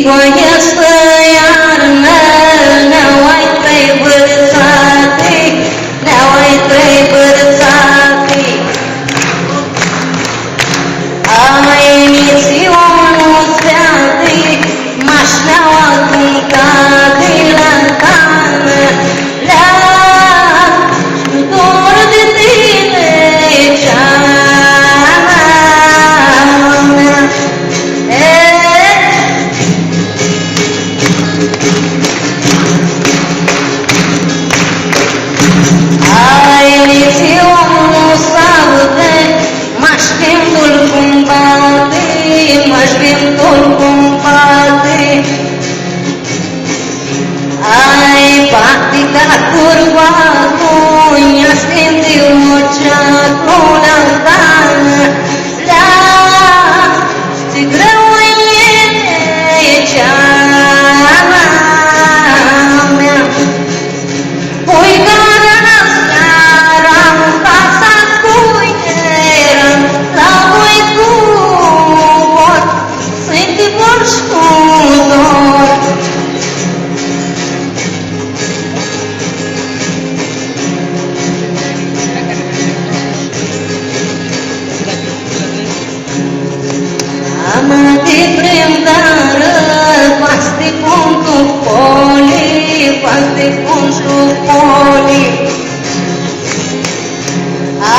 Voiasă iarnă, ne-au-ai trei bărțate, ne-au-ai trei bărțate. Ai emisiunul steate, mașneau aduncate la tană, le-am dor de tine, ceana mea. Ai emisiunul saude, maștintul cum bate, maștintul cum bate. Ai bate ca curvatul, ia stinti uceatul la tană, la sti greu e ceana mea. Pui gara seara în casa cuiera, la voi cu vor, să-i te porci cu dor. Amate prendara, paste conto poli, paste conto poli.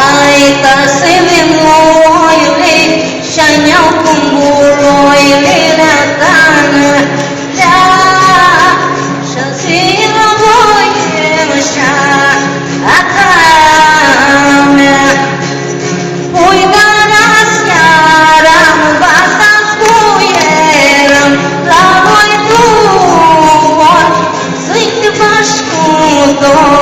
Ai ta se memoile, și-aneau cum buroile la tană, la și-a la voie mășa a ta mea. Pui gara seara în vasa cuieră, la voi tu vor să-i te faci cu dor.